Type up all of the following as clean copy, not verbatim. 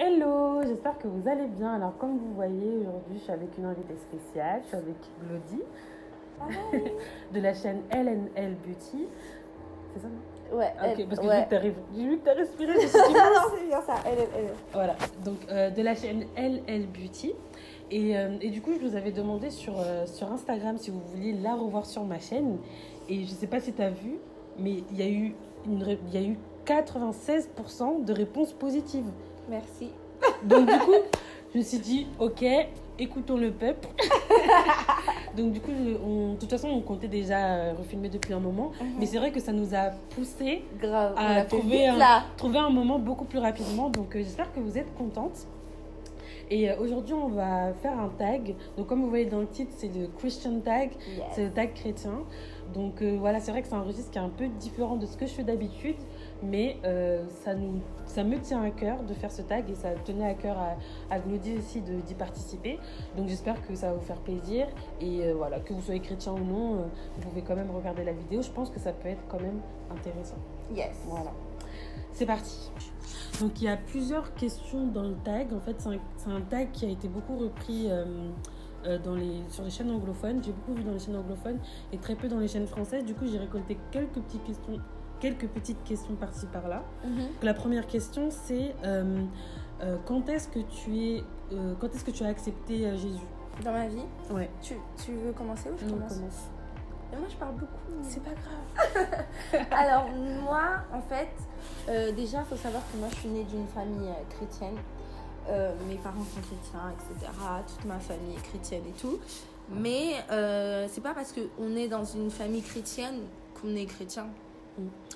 Hello, j'espère que vous allez bien. Alors comme vous voyez, aujourd'hui je suis avec une invitée spéciale, je suis avec Glody de la chaîne LNL Beauty. C'est ça, non? Ouais. Ok, parce que ouais. j'ai vu que t'as respiré, je me suis dit, Non, c'est bien ça, elle. Voilà, donc de la chaîne LL Beauty. Et du coup, je vous avais demandé sur Instagram si vous vouliez la revoir sur ma chaîne. Et je sais pas si tu as vu, mais il y a eu 96% de réponses positives. Merci. Donc du coup, je me suis dit, ok, écoutons le peuple. Donc du coup, de toute façon, on comptait déjà refilmer depuis un moment. Mais c'est vrai que ça nous a poussé Grave, à trouver un moment beaucoup plus rapidement. Donc j'espère que vous êtes contente. Et aujourd'hui, on va faire un tag. Donc, comme vous voyez dans le titre, c'est le Christian tag. Yes. C'est le tag chrétien. Donc, voilà, c'est vrai que c'est un registre qui est un peu différent de ce que je fais d'habitude. Mais ça me tient à cœur de faire ce tag. Et ça tenait à cœur à Glody aussi d'y participer. Donc, j'espère que ça va vous faire plaisir. Et voilà, que vous soyez chrétien ou non, vous pouvez quand même regarder la vidéo. Je pense que ça peut être quand même intéressant. Yes. Voilà. C'est parti. Donc il y a plusieurs questions dans le tag. En fait, c'est un tag qui a été beaucoup repris sur les chaînes anglophones. J'ai beaucoup vu dans les chaînes anglophones et très peu dans les chaînes françaises. Du coup, j'ai récolté quelques petites questions par-ci par-là. Donc, la première question, c'est quand est-ce que tu as accepté Jésus? Dans ma vie? Ouais. Tu veux commencer ou je commence? Mais moi, je parle beaucoup. C'est pas grave. Alors, moi, en fait, déjà, il faut savoir que moi, je suis née d'une famille chrétienne. Mes parents sont chrétiens, etc. Toute ma famille est chrétienne et tout. Mais c'est pas parce qu'on est dans une famille chrétienne qu'on est chrétien.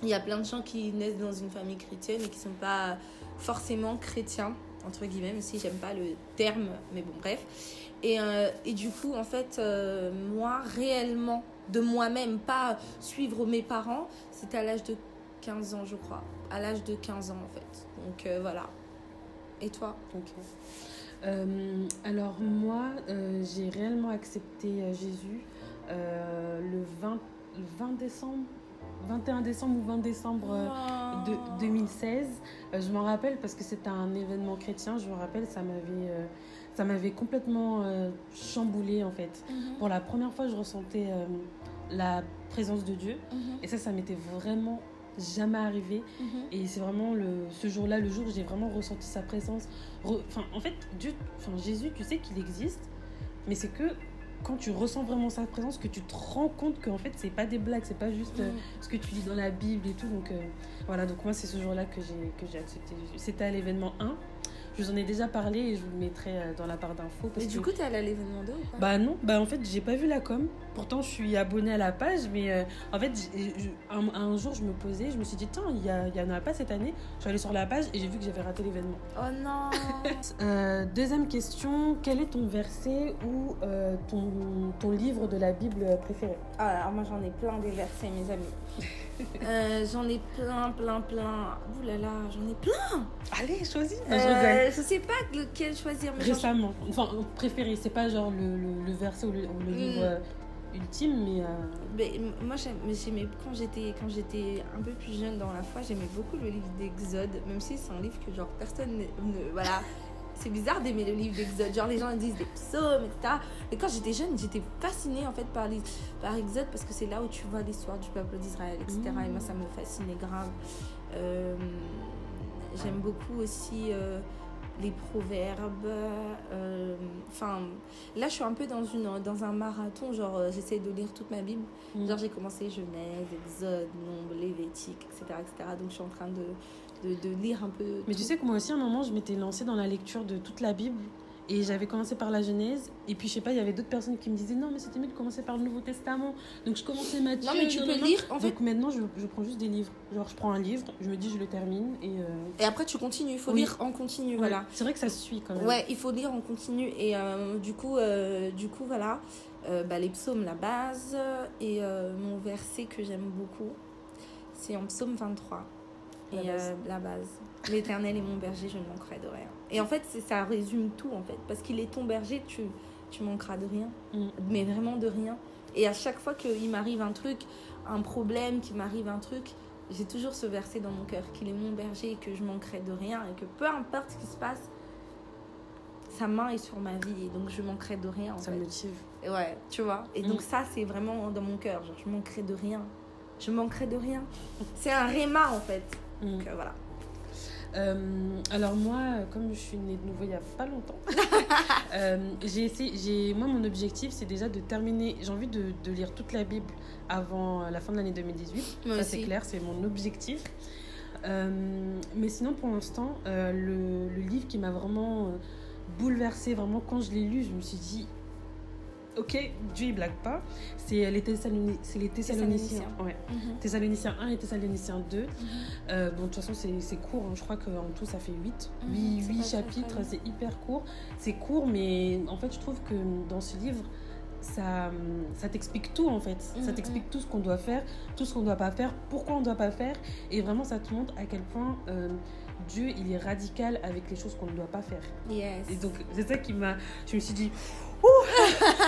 Il y a plein de gens qui naissent dans une famille chrétienne et qui sont pas forcément chrétiens, entre guillemets, même si j'aime pas le terme, mais bon, bref. Et du coup, en fait, moi, réellement, de moi-même, pas suivre mes parents, c'était à l'âge de 15 ans, je crois. À l'âge de 15 ans, en fait. Donc, voilà. Et toi? Ok. Alors, moi, j'ai réellement accepté Jésus le 21 décembre ou 20 décembre de 2016. Je m'en rappelle parce que c'était un événement chrétien. Je me rappelle, ça m'avait complètement chamboulée en fait. Pour la première fois, je ressentais la présence de Dieu. Et ça m'était vraiment jamais arrivé. Et c'est vraiment ce jour-là, le jour où j'ai vraiment ressenti sa présence. En fait, Jésus, tu sais qu'il existe, mais c'est que quand tu ressens vraiment sa présence, que tu te rends compte qu'en fait, c'est pas des blagues, c'est pas juste ce que tu lis dans la Bible et tout. Donc voilà, donc moi, c'est ce jour-là que j'ai accepté Jésus. C'était à l'événement 1. Je vous en ai déjà parlé et je vous le mettrai dans la barre d'infos. Mais du coup, t'es allée à l'événement 2 ou pas? Bah non, en fait, j'ai pas vu la com. Pourtant, je suis abonnée à la page, mais en fait, un jour, je me posais, je me suis dit, tiens, il y en a pas cette année. Je suis allée sur la page et j'ai vu que j'avais raté l'événement. Oh non. Deuxième question, quel est ton verset ou ton livre de la Bible préféré? Alors moi, j'en ai plein des versets, mes amis. J'en ai plein. Ouh là là, j'en ai plein. Allez, choisis. Je rigole. Je sais pas lequel choisir. Mais récemment, enfin préféré, c'est pas genre le verset ou le livre ultime, mais moi j'aimais quand j'étais un peu plus jeune dans la foi, j'aimais beaucoup le livre d'Exode, même si c'est un livre que genre personne ne voilà. C'est bizarre d'aimer le livre d'Exode, genre les gens disent des psaumes, etc. Et quand j'étais jeune, j'étais fascinée en fait par Exode parce que c'est là où tu vois l'histoire du peuple d'Israël, etc. Et moi ça me fascinait grave. J'aime beaucoup aussi les proverbes. Là je suis un peu dans un marathon, genre j'essaie de lire toute ma Bible. Genre j'ai commencé Genèse, Exode, Nombre, Lévitique, etc. Donc je suis en train de lire un peu. Mais tu sais que moi aussi à un moment je m'étais lancée dans la lecture de toute la Bible. Et j'avais commencé par la Genèse. Et puis, je sais pas, il y avait d'autres personnes qui me disaient non, mais c'était mieux de commencer par le Nouveau Testament. Donc, je commençais Matthieu. Non, mais tu peux lire, en fait. Donc, maintenant, je prends juste des livres. Genre, je prends un livre, je me dis, je le termine. Et après, tu continues. Il faut lire en continu, voilà. C'est vrai que ça se suit quand même. Ouais, il faut lire en continu. Et du coup, voilà. Les psaumes, la base. Et mon verset que j'aime beaucoup, c'est en psaume 23. La base. L'Éternel est mon berger, je ne manquerai de rien. Et en fait, ça résume tout, en fait. Parce qu'il est ton berger, tu manqueras de rien. Mais vraiment de rien. Et à chaque fois qu'il m'arrive un truc, un problème, qu'il m'arrive un truc, j'ai toujours ce verset dans mon cœur, qu'il est mon berger et que je manquerai de rien. Et que peu importe ce qui se passe, sa main est sur ma vie et donc je manquerai de rien. Ça me motive. Et ouais, tu vois. Et donc ça, c'est vraiment dans mon cœur. Genre, je manquerai de rien. Je manquerai de rien. C'est un réma, en fait. Donc voilà. Alors moi, comme je suis née de nouveau il n'y a pas longtemps, moi mon objectif c'est déjà de terminer, j'ai envie de lire toute la Bible avant la fin de l'année 2018. Moi ça aussi. c'est clair, c'est mon objectif. Mais sinon pour l'instant, le livre qui m'a vraiment bouleversée, vraiment quand je l'ai lu, je me suis dit ok, Dieu il blague pas. C'est les Thessaloniciens. Ouais. Thessaloniciens 1 et Thessaloniciens 2. Bon, de toute façon, c'est court. Hein. Je crois qu'en tout, ça fait 8 chapitres. C'est hyper court. C'est court, mais en fait, je trouve que dans ce livre, ça t'explique tout, en fait. Ça t'explique tout ce qu'on doit faire, tout ce qu'on ne doit pas faire, pourquoi on ne doit pas faire. Et vraiment, ça te montre à quel point Dieu, il est radical avec les choses qu'on ne doit pas faire. Yes. Et donc, c'est ça qui m'a... Je me suis dit...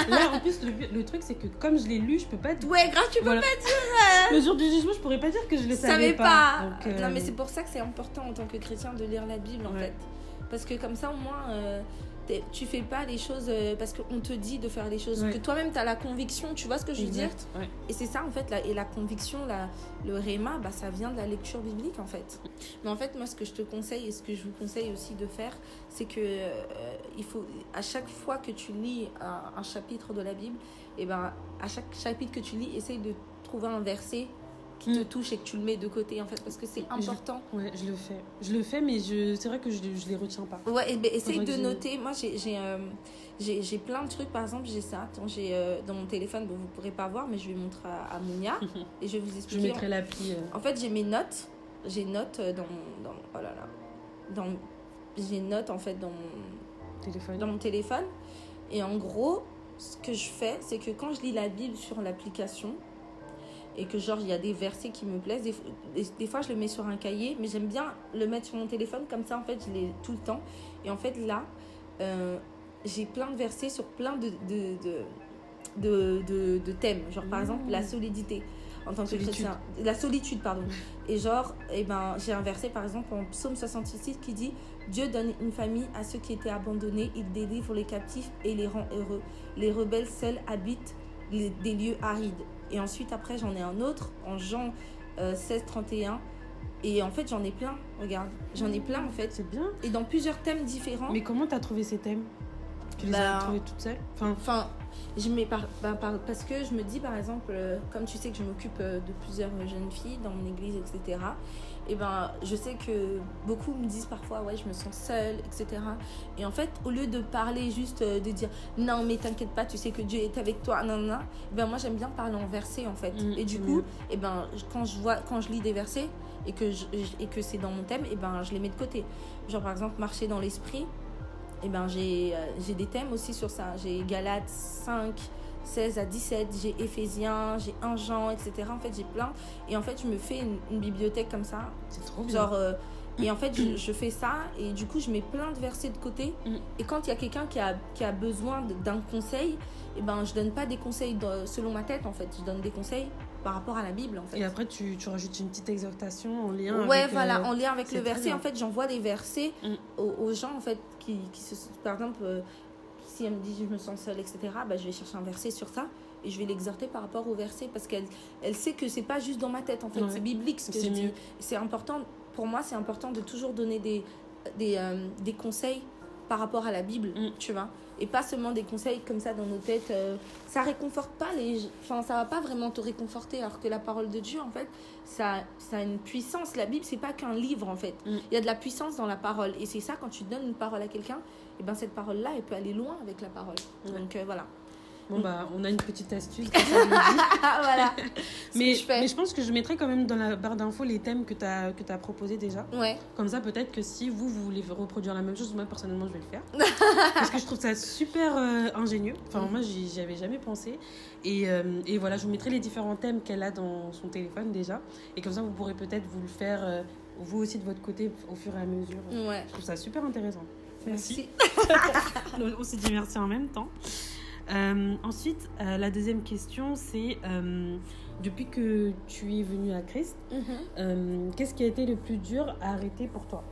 Là en plus le truc c'est que comme je l'ai lu je peux pas dire tu peux pas dire le jour du jugement je pourrais pas dire que je le savais pas. Donc, non mais c'est pour ça que c'est important en tant que chrétien de lire la Bible en fait, parce que comme ça au moins tu fais pas les choses parce qu'on te dit de faire les choses que toi-même tu as la conviction, tu vois ce que je veux dire. Et c'est ça en fait et la conviction le réma ça vient de la lecture biblique en fait. Mais en fait moi ce que je te conseille et ce que je vous conseille aussi de faire, c'est que il faut à chaque fois que tu lis un chapitre de la Bible, et à chaque chapitre que tu lis, essaye de trouver un verset qui te touche et que tu le mets de côté en fait, parce que c'est important. Je le fais mais c'est vrai que je les retiens pas. Essaye de noter. Moi j'ai plein de trucs, par exemple j'ai ça. Attends, j'ai dans mon téléphone, bon vous pourrez pas voir mais je vais montrer à Mounia et je vais vous expliquer. Je mettrai l'appli. En fait j'ai mes notes, j'ai notes j'ai notes en fait dans mon téléphone, et en gros ce que je fais c'est que quand je lis la Bible sur l'application et que genre il y a des versets qui me plaisent, des fois je le mets sur un cahier, mais j'aime bien le mettre sur mon téléphone, comme ça en fait je l'ai tout le temps. Et en fait là j'ai plein de versets sur plein de thèmes, genre par exemple la solidité en tant que chrétien, la solitude pardon. Et genre j'ai un verset par exemple en Psaume 66 qui dit: Dieu donne une famille à ceux qui étaient abandonnés, il délivre les captifs et les rend heureux, les rebelles seuls habitent des lieux arides. Et ensuite après j'en ai un autre en Jean 16:31, et en fait j'en ai plein, regarde, j'en ai plein en fait. C'est bien. Et dans plusieurs thèmes différents. Mais comment t'as trouvé ces thèmes? Tu les as trouvés toute seule? Enfin je mets parce que je me dis par exemple, comme tu sais que je m'occupe de plusieurs jeunes filles dans mon église etc, et je sais que beaucoup me disent parfois ouais je me sens seule etc, et en fait au lieu de parler juste de dire non mais t'inquiète pas, tu sais que Dieu est avec toi, non, moi j'aime bien parler en versets en fait. Et du coup quand je lis des versets et que c'est dans mon thème, je les mets de côté. Genre par exemple marcher dans l'esprit, j'ai des thèmes aussi sur ça. J'ai Galates 5, 16 à 17, j'ai Éphésiens, j'ai 1 Jean, etc. En fait, j'ai plein. Et en fait, je me fais une bibliothèque comme ça. C'est trop bien. Genre, et en fait, je fais ça. Et du coup, je mets plein de versets de côté. Et quand il y a quelqu'un qui a besoin d'un conseil, je donne pas des conseils selon ma tête, en fait. Je donne des conseils par rapport à la Bible, en fait. Et après, tu rajoutes une petite exhortation en lien en lien avec le verset. En fait, j'envoie des versets aux gens, en fait, qui par exemple, si elle me dit je me sens seule, etc., je vais chercher un verset sur ça et je vais l'exhorter par rapport au verset, parce qu'elle sait que c'est pas juste dans ma tête, en fait. C'est biblique ce que je dis. C'est important, pour moi, c'est important de toujours donner des conseils par rapport à la Bible, tu vois. Et pas seulement des conseils comme ça dans nos têtes. Ça réconforte pas ça va pas vraiment te réconforter, alors que la parole de Dieu en fait ça a une puissance. La Bible c'est pas qu'un livre en fait. Il y a de la puissance dans la parole, et c'est ça, quand tu donnes une parole à quelqu'un, cette parole là elle peut aller loin avec la parole. Donc voilà. Bon on a une petite astuce voilà. Mais je pense que je mettrai quand même dans la barre d'infos les thèmes que t'as proposé déjà. Comme ça peut-être que si vous voulez reproduire la même chose, moi personnellement je vais le faire. Parce que je trouve ça super ingénieux. Moi j'y avais jamais pensé. Et voilà, je vous mettrai les différents thèmes qu'elle a dans son téléphone déjà. Et comme ça vous pourrez peut-être vous le faire vous aussi de votre côté au fur et à mesure. Je trouve ça super intéressant. Merci. On s'est dit merci en même temps. Ensuite, la deuxième question, c'est depuis que tu es venue à Christ, qu'est-ce qui a été le plus dur à arrêter pour toi?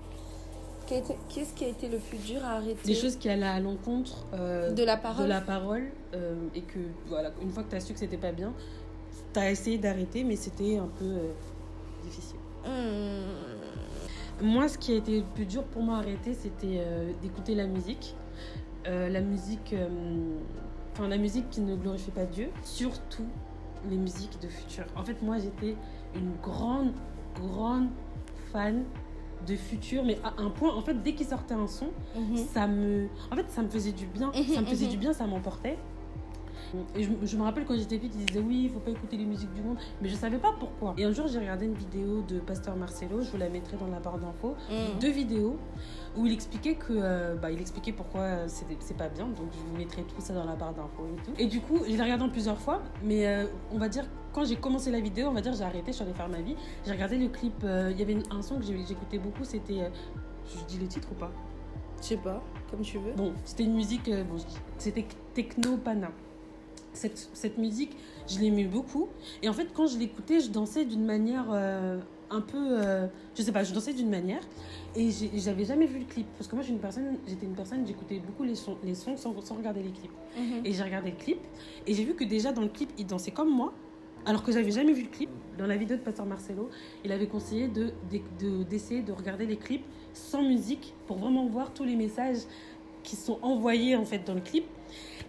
qu'est-ce qui a été le plus dur à arrêter? Des choses qui allaient à l'encontre de la parole. De la parole et que, voilà, une fois que tu as su que c'était pas bien, tu as essayé d'arrêter, mais c'était un peu difficile. Moi, ce qui a été le plus dur pour moi à arrêter, c'était d'écouter la musique. La musique qui ne glorifie pas Dieu, surtout les musiques de Future. En fait, moi, j'étais une grande fan de Future, mais à un point, en fait, dès qu'il sortait un son, ça me faisait du bien. Ça me faisait du bien, ça m'emportait. Et je me rappelle quand j'étais petite, ils disaient oui, il faut pas écouter les musiques du monde, mais je savais pas pourquoi. Et un jour, j'ai regardé une vidéo de Pasteur Marcelo, je vous la mettrai dans la barre d'infos, 2 vidéos où il expliquait pourquoi c'est pas bien, donc je vous mettrai tout ça dans la barre d'infos et tout. Et du coup, je l'ai regardé en plusieurs fois, mais on va dire, quand j'ai commencé la vidéo, on va dire, j'ai arrêté, je suis allée faire ma vie. J'ai regardé le clip, il y avait un son que j'écoutais beaucoup, c'était, je dis le titre ou pas? Je sais pas, comme tu veux. Bon, c'était une musique, c'était Techno Pana. Cette musique, je l'aimais beaucoup. Et en fait, quand je l'écoutais, je dansais d'une manière un peu... je sais pas, je dansais d'une manière. Et j'avais jamais vu le clip. Parce que moi, j'étais une personne, j'écoutais beaucoup les sons sans regarder les clips. Et j'ai regardé le clip. Et j'ai vu que déjà, dans le clip, il dansait comme moi. Alors que j'avais jamais vu le clip. Dans la vidéo de Pasteur Marcelo, il avait conseillé d'essayer de regarder les clips sans musique pour vraiment voir tous les messages qui sont envoyés en fait dans le clip.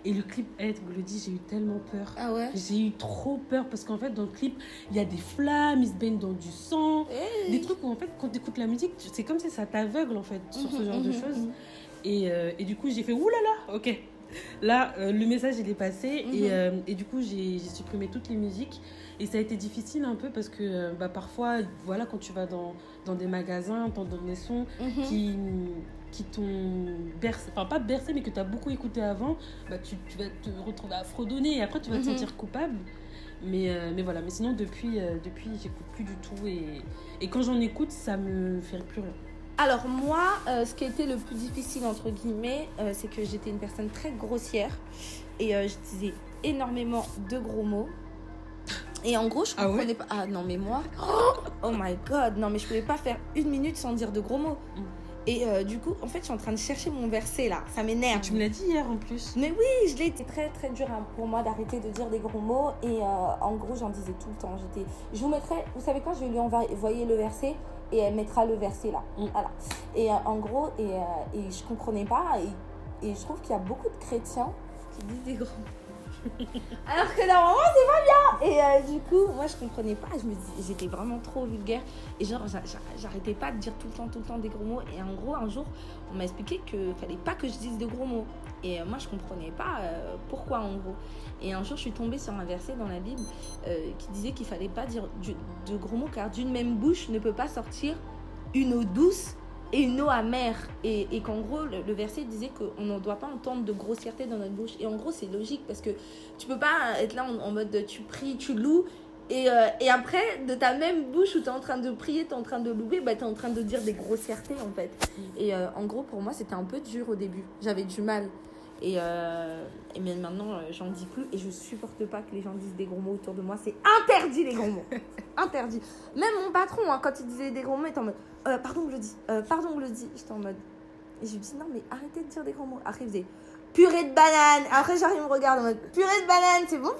Et le clip, Glody, j'ai eu tellement peur. Ah ouais? J'ai eu trop peur parce qu'en fait, dans le clip, il y a des flammes, ils se baignent dans du sang. Des trucs où, en fait, quand tu écoutes la musique, c'est comme si ça t'aveugle, en fait, sur ce genre de choses. Et du coup, j'ai fait, oulala, ok. Là, le message, il est passé. Et du coup, j'ai supprimé toutes les musiques. Et ça a été difficile un peu parce que parfois, voilà, quand tu vas dans des magasins, t'entends des sons qui t'ont bercé, enfin pas bercé, mais que tu as beaucoup écouté avant, tu vas te retrouver à fredonner et après tu vas te sentir coupable. Mais voilà, mais sinon depuis j'écoute plus du tout et quand j'en écoute, ça me fait plus rien. Alors moi, ce qui a été le plus difficile entre guillemets, c'est que j'étais une personne très grossière et je disais énormément de gros mots. Et en gros, je comprenais pas. Ah non, mais moi, oh my god, non, mais je pouvais pas faire 1 minute sans dire de gros mots. Et du coup, en fait, je suis en train de chercher mon verset là. Ça m'énerve. Tu me l'as dit hier en plus. Mais oui, je l'ai. C'était très très dur pour moi d'arrêter de dire des gros mots. Et en gros, j'en disais tout le temps. Je vous mettrai, vous savez quoi, je vais lui envoyer le verset et elle mettra le verset là. Voilà. Et en gros, et je comprenais pas. Et je trouve qu'il y a beaucoup de chrétiens qui disent des gros mots. Alors que normalement c'est pas bien. Et du coup moi je comprenais pas, j'étais vraiment trop vulgaire et genre j'arrêtais pas de dire tout le temps des gros mots. Et en gros un jour on m'a expliqué qu'il fallait pas que je dise de gros mots et moi je comprenais pas pourquoi en gros. Et un jour je suis tombée sur un verset dans la Bible qui disait qu'il fallait pas dire de gros mots car d'une même bouche ne peut pas sortir une eau douce et une eau amère. Et qu'en gros, le verset disait qu'on ne doit pas entendre de grossièreté dans notre bouche. Et en gros, c'est logique parce que tu peux pas être là en mode tu pries, tu loues. Et après, de ta même bouche où tu es en train de prier, tu es en train de louer, tu es en train de dire des grossièretés en fait. Et en gros, pour moi, c'était un peu dur au début. J'avais du mal. Et mais maintenant, j'en dis plus et je supporte pas que les gens disent des gros mots autour de moi. C'est interdit les gros mots. Interdit. Même mon patron, quand il disait des gros mots, il était en mode pardon Glody. J'étais en mode. Et je lui dis non, mais arrêtez de dire des gros mots. Après, il faisait purée de banane. Après, genre, il me regarde en mode purée de banane, c'est bon?